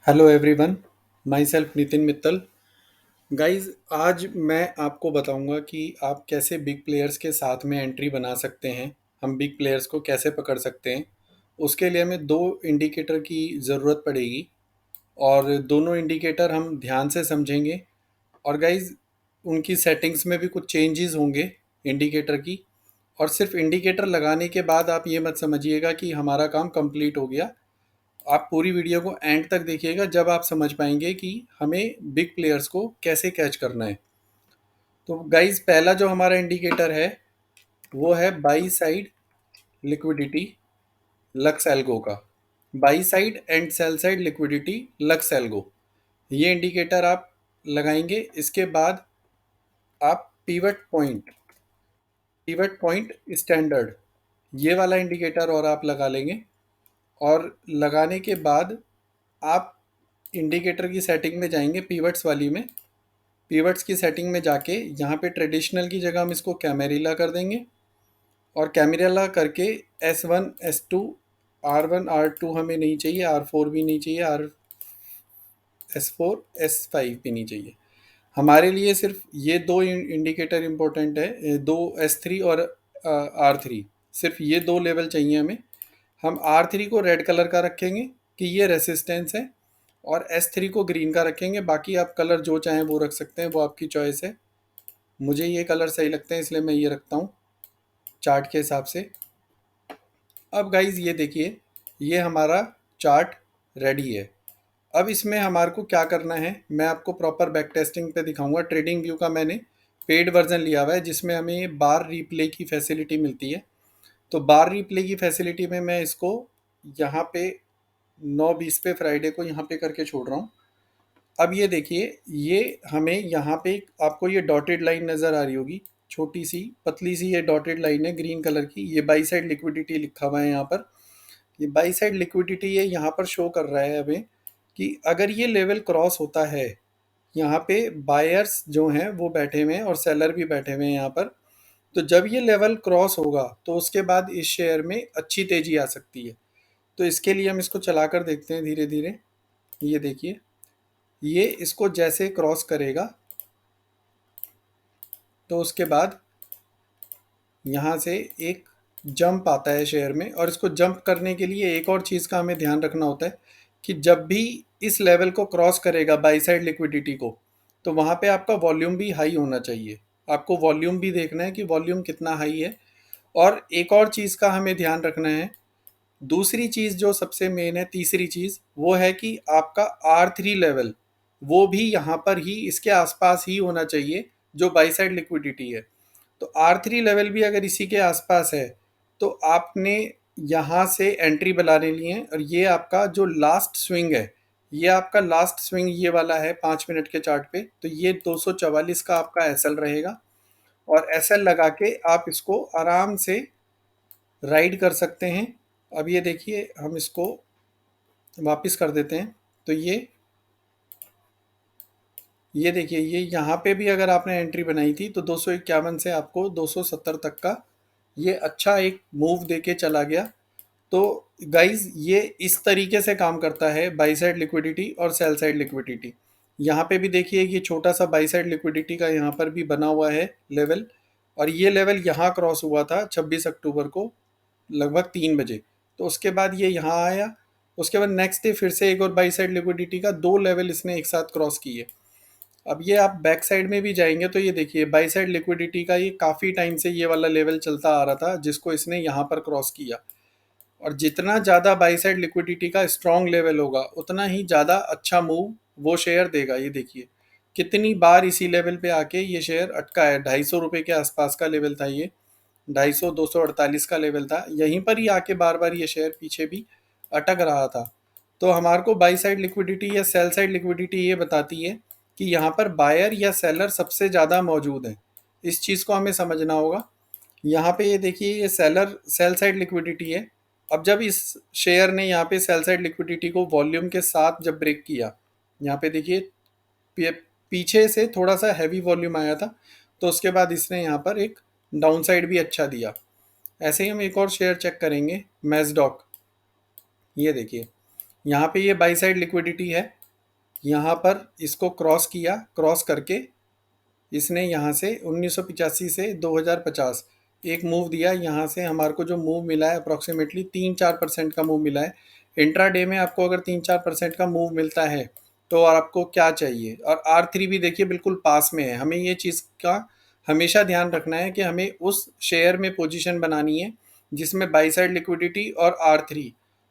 Hello everyone. My self Nitin Mittal. Guys, आज मैं आपको बताऊंगा कि आप कैसे बिग प्लेयर्स के साथ में एंट्री बना सकते हैं। हम बिग प्लेयर्स को कैसे पकड़ सकते हैं। उसके लिए हमें दो इंडिकेटर की ज़रूरत पड़ेगी और दोनों इंडिकेटर हम ध्यान से समझेंगे। और गाइस, उनकी सेटिंग्स में भी कुछ चेंजेस होंगे इंडिकेटर की। और सिर्फ इंडिकेटर लगाने के बाद आप ये मत समझिएगा कि हमारा काम कंप्लीट हो गया। आप पूरी वीडियो को एंड तक देखिएगा, जब आप समझ पाएंगे कि हमें बिग प्लेयर्स को कैसे कैच करना है। तो गाइज, पहला जो हमारा इंडिकेटर है वो है buy side liquidity LuxAlgo का। Buy side and sell side liquidity LuxAlgo, ये इंडिकेटर आप लगाएंगे। इसके बाद आप पीवट पॉइंट स्टैंडर्ड, ये वाला इंडिकेटर और आप लगा लेंगे। और लगाने के बाद आप इंडिकेटर की सेटिंग में जाएंगे, पीवट्स वाली में। पीवट्स की सेटिंग में जाके यहाँ पे ट्रेडिशनल की जगह हम इसको कैमेरिला कर देंगे। और कैमेरिला करके S1 S2 R1 R2 हमें नहीं चाहिए, R4 भी नहीं चाहिए, S4 S5 भी नहीं चाहिए। हमारे लिए सिर्फ ये दो इंडिकेटर इम्पोर्टेंट है, दो S3 और R3। सिर्फ ये दो लेवल चाहिए हमें। हम R3 को रेड कलर का रखेंगे कि ये रेसिस्टेंस है, और S3 को ग्रीन का रखेंगे। बाकी आप कलर जो चाहें वो रख सकते हैं, वो आपकी चॉइस है। मुझे ये कलर सही लगते हैं इसलिए मैं ये रखता हूँ चार्ट के हिसाब से। अब गाइज ये देखिए, ये हमारा चार्ट रेडी है। अब इसमें हमारे को क्या करना है, मैं आपको प्रॉपर बैक टेस्टिंग पे दिखाऊंगा। ट्रेडिंग व्यू का मैंने पेड वर्जन लिया हुआ है, जिसमें हमें बार रिप्ले की फैसिलिटी मिलती है। तो बार रिप्ले की फैसिलिटी में मैं इसको यहाँ पे 9:20 पे फ्राइडे को यहाँ पे करके छोड़ रहा हूँ। अब ये देखिए, ये हमें यहाँ पे आपको ये डॉटेड लाइन नज़र आ रही होगी, छोटी सी पतली सी ये डॉटेड लाइन है ग्रीन कलर की। ये बाई साइड लिक्विडिटी लिखा हुआ है यहाँ पर। ये बाई साइड लिक्विडिटी ये यहाँ पर शो कर रहा है हमें कि अगर ये लेवल क्रॉस होता है, यहाँ पे बायर्स जो हैं वो बैठे हुए हैं और सेलर भी बैठे हुए हैं यहाँ पर। तो जब ये लेवल क्रॉस होगा तो उसके बाद इस शेयर में अच्छी तेजी आ सकती है। तो इसके लिए हम इसको चलाकर देखते हैं धीरे धीरे। ये देखिए, ये इसको जैसे क्रॉस करेगा तो उसके बाद यहाँ से एक जंप आता है शेयर में। और इसको जंप करने के लिए एक और चीज़ का हमें ध्यान रखना होता है कि जब भी इस लेवल को क्रॉस करेगा बाई साइड लिक्विडिटी को, तो वहाँ पे आपका वॉल्यूम भी हाई होना चाहिए। आपको वॉल्यूम भी देखना है कि वॉल्यूम कितना हाई है। और एक और चीज़ का हमें ध्यान रखना है, दूसरी चीज़ जो सबसे मेन है, तीसरी चीज़ वो है कि आपका R3 लेवल वो भी यहाँ पर ही इसके आसपास ही होना चाहिए, जो बाई साइड लिक्विडिटी है। तो R3 लेवल भी अगर इसी के आसपास है तो आपने यहाँ से एंट्री बनाने लिए हैं। और ये आपका जो लास्ट स्विंग है, ये आपका लास्ट स्विंग ये वाला है 5 मिनट के चार्ट पे। तो ये 244 का आपका SL रहेगा। और SL लगा के आप इसको आराम से राइड कर सकते हैं। अब ये देखिए, हम इसको वापस कर देते हैं। तो ये देखिए, ये यहाँ पे भी अगर आपने एंट्री बनाई थी तो 251 से आपको 270 तक का ये अच्छा एक मूव देके चला गया। तो गाइज, ये इस तरीके से काम करता है बाई साइड लिक्विडिटी और सेल साइड लिक्विडिटी। यहाँ पे भी देखिए, ये छोटा सा बाई साइड लिक्विडिटी का यहाँ पर भी बना हुआ है लेवल। और ये लेवल यहाँ क्रॉस हुआ था 26 अक्टूबर को लगभग 3 बजे। तो उसके बाद ये यहाँ आया। उसके बाद नेक्स्ट डे फिर से एक और बाई साइड लिक्विडिटी का दो लेवल इसने एक साथ क्रॉस किए। अब ये आप बैक साइड में भी जाएंगे तो ये देखिए, बाई साइड लिक्विडिटी का ये काफ़ी टाइम से ये वाला लेवल चलता आ रहा था, जिसको इसने यहाँ पर क्रॉस किया। और जितना ज़्यादा बाई साइड लिक्विडिटी का स्ट्रॉन्ग लेवल होगा, उतना ही ज़्यादा अच्छा मूव वो शेयर देगा। ये देखिए, कितनी बार इसी लेवल पे आके ये शेयर अटका है। 250 रुपये के आसपास का लेवल था ये, 250 248 का लेवल था। यहीं पर ही आके बार बार ये शेयर पीछे भी अटक रहा था। तो हमारे को बाई साइड लिक्विडिटी या सेल साइड लिक्विडिटी ये बताती है कि यहाँ पर बायर या सेलर सबसे ज़्यादा मौजूद है। इस चीज़ को हमें समझना होगा। यहाँ पे ये देखिए, ये सेलर सेल साइड लिक्विडिटी है। अब जब इस शेयर ने यहाँ पे सेल साइड लिक्विडिटी को वॉल्यूम के साथ जब ब्रेक किया, यहाँ पे देखिए, पीछे से थोड़ा सा हैवी वॉल्यूम आया था। तो उसके बाद इसने यहाँ पर एक डाउन साइड भी अच्छा दिया। ऐसे ही हम एक और शेयर चेक करेंगे, मैजडॉक। ये देखिए, यहाँ पे ये बाई साइड लिक्विडिटी है। यहाँ पर इसको क्रॉस किया, क्रॉस करके इसने यहाँ से 1985 से 2050 एक मूव दिया। यहाँ से हमारे को जो मूव मिला है अप्रॉक्सीमेटली 3-4% का मूव मिला है। इंट्राडे में आपको अगर 3-4% का मूव मिलता है तो और आपको क्या चाहिए। और R3 भी देखिए बिल्कुल पास में है। हमें ये चीज़ का हमेशा ध्यान रखना है कि हमें उस शेयर में पोजीशन बनानी है जिसमें बाई साइड लिक्विडिटी और R3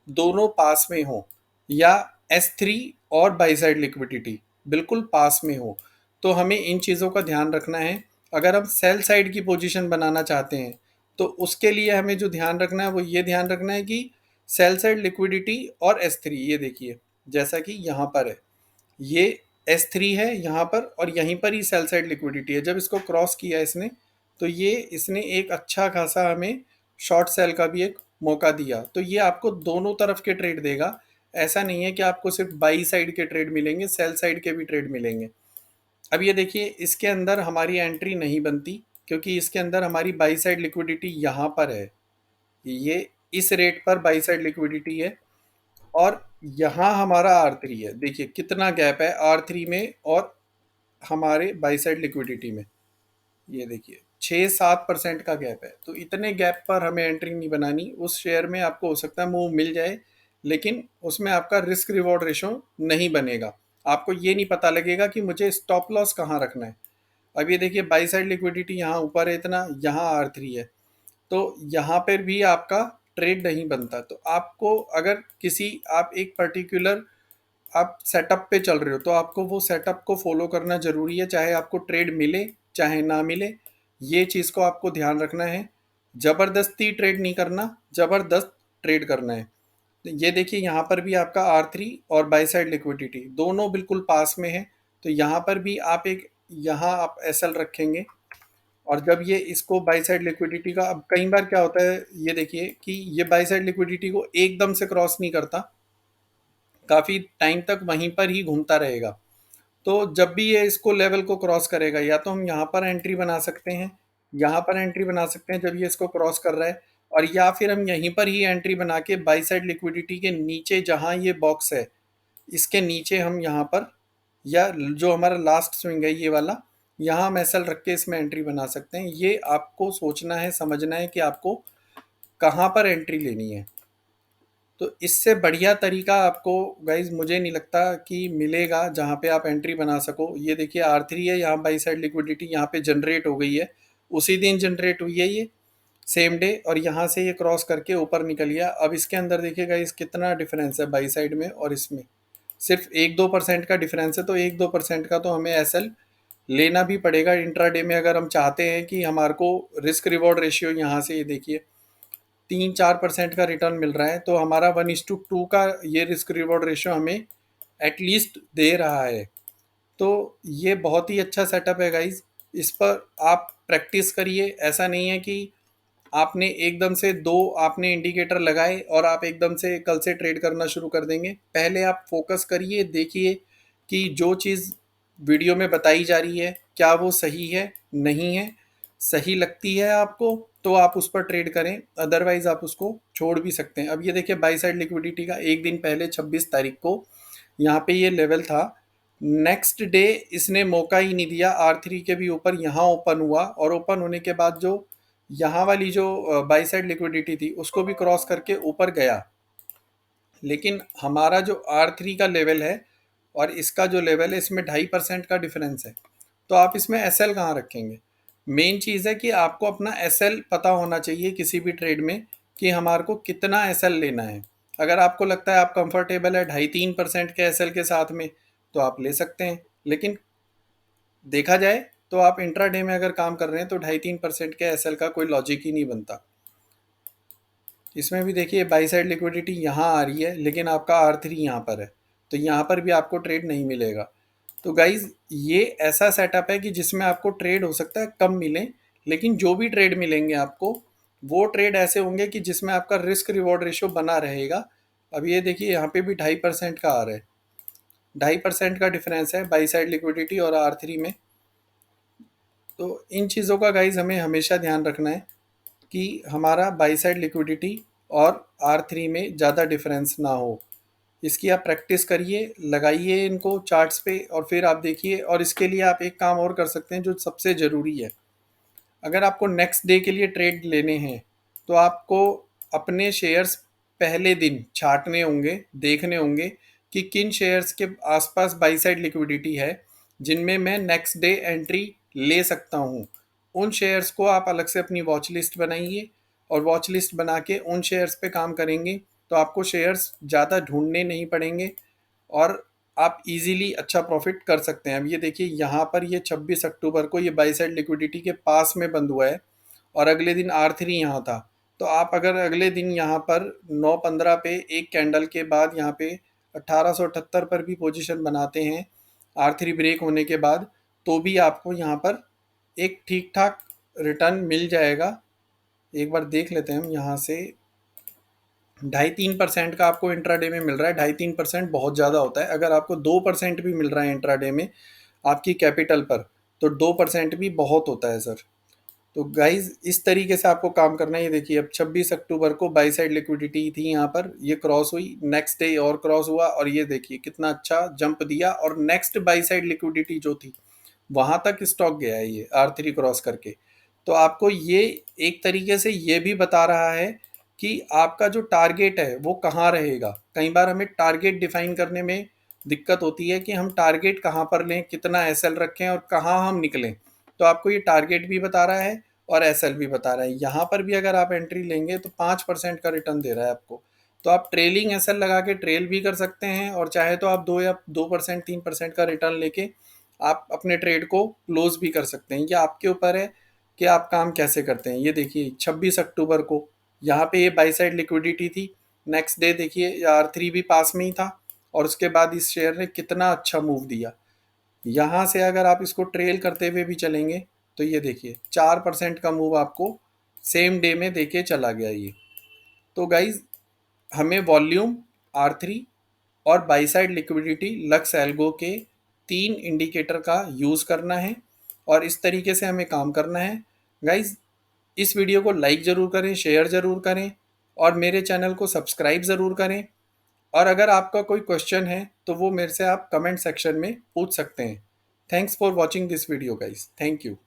दोनों पास में हो, या S3 और बाई साइड लिक्विडिटी बिल्कुल पास में हो। तो हमें इन चीज़ों का ध्यान रखना है। अगर हम सेल साइड की पोजीशन बनाना चाहते हैं तो उसके लिए हमें जो ध्यान रखना है वो ये ध्यान रखना है कि सेल साइड लिक्विडिटी और S3, ये देखिए जैसा कि यहाँ पर है, ये S3 है यहाँ पर और यहीं पर ही सेल साइड लिक्विडिटी है। जब इसको क्रॉस किया इसने तो ये इसने एक अच्छा खासा हमें शॉर्ट सेल का भी एक मौका दिया। तो ये आपको दोनों तरफ के ट्रेड देगा। ऐसा नहीं है कि आपको सिर्फ बाई साइड के ट्रेड मिलेंगे, सेल साइड के भी ट्रेड मिलेंगे। अब ये देखिए इसके अंदर हमारी एंट्री नहीं बनती क्योंकि इसके अंदर हमारी बाई साइड लिक्विडिटी यहाँ पर है। ये इस रेट पर बाई साइड लिक्विडिटी है और यहाँ हमारा R3 है। देखिए कितना गैप है R3 में और हमारे बाई साइड लिक्विडिटी में। ये देखिए 6-7% का गैप है। तो इतने गैप पर हमें एंट्री नहीं बनानी। उस शेयर में आपको हो सकता है मूव मिल जाए लेकिन उसमें आपका रिस्क रिवॉर्ड रेशो नहीं बनेगा। आपको ये नहीं पता लगेगा कि मुझे स्टॉप लॉस कहाँ रखना है। अब ये देखिए बाई साइड लिक्विडिटी यहाँ ऊपर है इतना, यहाँ R3 है, तो यहाँ पर भी आपका ट्रेड नहीं बनता। तो आपको अगर किसी आप एक पर्टिकुलर आप सेटअप पे चल रहे हो तो आपको वो सेटअप को फॉलो करना ज़रूरी है, चाहे आपको ट्रेड मिले चाहे ना मिले। ये चीज़ को आपको ध्यान रखना है। ज़बरदस्ती ट्रेड नहीं करना, ज़बरदस्त ट्रेड करना है। तो ये देखिए यहाँ पर भी आपका R3 और बाई साइड लिक्विडिटी दोनों बिल्कुल पास में है। तो यहाँ पर भी आप एक यहाँ आप SL रखेंगे और जब ये इसको बाई साइड लिक्विडिटी का, अब कई बार क्या होता है ये देखिए कि ये बाई साइड लिक्विडिटी को एकदम से क्रॉस नहीं करता, काफ़ी टाइम तक वहीं पर ही घूमता रहेगा। तो जब भी ये इसको लेवल को क्रॉस करेगा या तो हम यहाँ पर एंट्री बना सकते हैं, यहाँ पर एंट्री बना सकते हैं जब ये इसको क्रॉस कर रहा है, और या फिर हम यहीं पर ही एंट्री बना के बाई साइड लिक्विडिटी के नीचे जहाँ ये बॉक्स है इसके नीचे हम यहाँ पर, या जो हमारा लास्ट स्विंग है ये वाला, यहाँ हम एसएल रख के इसमें एंट्री बना सकते हैं। ये आपको सोचना है, समझना है कि आपको कहाँ पर एंट्री लेनी है। तो इससे बढ़िया तरीका आपको गाइज मुझे नहीं लगता कि मिलेगा जहाँ पे आप एंट्री बना सको। ये देखिए R3 है, यहाँ बाई साइड लिक्विडिटी यहाँ पे जनरेट हो गई है, उसी दिन जनरेट हुई है ये सेम डे, और यहाँ से ये क्रॉस करके ऊपर निकल गया। अब इसके अंदर देखिए गाइज कितना डिफरेंस है बाई साइड में और इसमें, सिर्फ 1-2% का डिफरेंस है। तो 1-2% का तो हमें एसएल लेना भी पड़ेगा इंट्राडे में अगर हम चाहते हैं कि हमारे को रिस्क रिवॉर्ड रेशियो यहाँ से ये देखिए 3-4% का रिटर्न मिल रहा है, तो हमारा 1:2 का ये रिस्क रिवॉर्ड रेशियो हमें एटलीस्ट दे रहा है। तो ये बहुत ही अच्छा सेटअप है गाइज, इस पर आप प्रैक्टिस करिए। ऐसा नहीं है कि आपने एकदम से दो आपने इंडिकेटर लगाए और आप एकदम से कल से ट्रेड करना शुरू कर देंगे। पहले आप फोकस करिए, देखिए कि जो चीज़ वीडियो में बताई जा रही है क्या वो सही है नहीं है। सही लगती है आपको तो आप उस पर ट्रेड करें, अदरवाइज आप उसको छोड़ भी सकते हैं। अब ये देखिए बाई साइड लिक्विडिटी का एक दिन पहले 26 तारीख को यहाँ पे ये लेवल था, नेक्स्ट डे इसने मौका ही नहीं दिया, R3 के भी ऊपर यहाँ ओपन हुआ और ओपन होने के बाद जो यहाँ वाली जो बाई साइड लिक्विडिटी थी उसको भी क्रॉस करके ऊपर गया। लेकिन हमारा जो R3 का लेवल है और इसका जो लेवल है इसमें 2.5% का डिफरेंस है। तो आप इसमें SL कहाँ रखेंगे। मेन चीज़ है कि आपको अपना SL पता होना चाहिए किसी भी ट्रेड में कि हमारे को कितना SL लेना है। अगर आपको लगता है आप कंफर्टेबल है 2.5-3% के SL के साथ में तो आप ले सकते हैं, लेकिन देखा जाए तो आप इंट्राडे में अगर काम कर रहे हैं तो 2.5-3% के SL का कोई लॉजिक ही नहीं बनता। इसमें भी देखिए बाई साइड लिक्विडिटी यहाँ आ रही है लेकिन आपका R3 यहाँ पर है, तो यहाँ पर भी आपको ट्रेड नहीं मिलेगा। तो गाइज ये ऐसा सेटअप है कि जिसमें आपको ट्रेड हो सकता है कम मिले, लेकिन जो भी ट्रेड मिलेंगे आपको वो ट्रेड ऐसे होंगे कि जिसमें आपका रिस्क रिवॉर्ड रेशियो बना रहेगा। अब ये देखिए यहाँ पे भी 2.5% का आ रहा है, 2.5% का डिफरेंस है बाई साइड लिक्विडिटी और R3 में। तो इन चीज़ों का गाइज हमें हमेशा ध्यान रखना है कि हमारा बाई साइड लिक्विडिटी और R3 में ज़्यादा डिफरेंस ना हो। इसकी आप प्रैक्टिस करिए, लगाइए इनको चार्ट्स पे और फिर आप देखिए। और इसके लिए आप एक काम और कर सकते हैं जो सबसे ज़रूरी है। अगर आपको नेक्स्ट डे के लिए ट्रेड लेने हैं तो आपको अपने शेयर्स पहले दिन छांटने होंगे, देखने होंगे कि किन शेयर्स के आसपास बाई साइड लिक्विडिटी है जिनमें मैं नेक्स्ट डे एंट्री ले सकता हूँ। उन शेयर्स को आप अलग से अपनी वॉच लिस्ट बनाइए और वॉच लिस्ट बना के उन शेयर्स पे काम करेंगे तो आपको शेयर्स ज़्यादा ढूंढने नहीं पड़ेंगे और आप इजीली अच्छा प्रॉफिट कर सकते हैं। अब ये देखिए यहाँ पर ये 26 अक्टूबर को ये बाई साइड लिक्विडिटी के पास में बंद हुआ है और अगले दिन R3 यहाँ था। तो आप अगर अगले दिन यहाँ पर 9:15 पे एक कैंडल के बाद यहाँ पे 1878 पर भी पोजीशन बनाते हैं R3 ब्रेक होने के बाद, तो भी आपको यहाँ पर एक ठीक ठाक रिटर्न मिल जाएगा। एक बार देख लेते हैं हम यहाँ से। 2.5-3% का आपको इंट्राडे में मिल रहा है। 2.5-3% बहुत ज़्यादा होता है। अगर आपको 2% भी मिल रहा है इंट्राडे में आपकी कैपिटल पर, तो 2% भी बहुत होता है सर। तो गाइज इस तरीके से आपको काम करना है। ये देखिए अब 26 अक्टूबर को बाई साइड लिक्विडिटी थी यहाँ पर, ये क्रॉस हुई, नेक्स्ट डे और क्रॉस हुआ और ये देखिए कितना अच्छा जंप दिया और नेक्स्ट बाई साइड लिक्विडिटी जो थी वहां तक स्टॉक गया है ये R3 क्रॉस करके। तो आपको ये एक तरीके से ये भी बता रहा है कि आपका जो टारगेट है वो कहाँ रहेगा। कई बार हमें टारगेट डिफाइन करने में दिक्कत होती है कि हम टारगेट कहाँ पर लें, कितना एसएल रखें और कहाँ हम निकलें। तो आपको ये टारगेट भी बता रहा है और एसएल भी बता रहा है। यहाँ पर भी अगर आप एंट्री लेंगे तो 5% का रिटर्न दे रहा है आपको। तो आप ट्रेलिंग एसएल लगा के ट्रेल भी कर सकते हैं और चाहे तो आप 2% 3% का रिटर्न लेके आप अपने ट्रेड को क्लोज भी कर सकते हैं। ये आपके ऊपर है कि आप काम कैसे करते हैं। ये देखिए 26 अक्टूबर को यहाँ पे ये बाई साइड लिक्विडिटी थी, नेक्स्ट डे देखिए R3 भी पास में ही था और उसके बाद इस शेयर ने कितना अच्छा मूव दिया। यहाँ से अगर आप इसको ट्रेल करते हुए भी चलेंगे तो ये देखिए 4% का मूव आपको सेम डे में देके चला गया ये। तो गाइज हमें वॉल्यूम, R3 और by side liquidity, lux algo के 3 इंडिकेटर का यूज़ करना है और इस तरीके से हमें काम करना है। गाइज इस वीडियो को लाइक ज़रूर करें, शेयर ज़रूर करें और मेरे चैनल को सब्सक्राइब ज़रूर करें। और अगर आपका कोई क्वेश्चन है तो वो मेरे से आप कमेंट सेक्शन में पूछ सकते हैं। Thanks for watching this video guys. Thank you.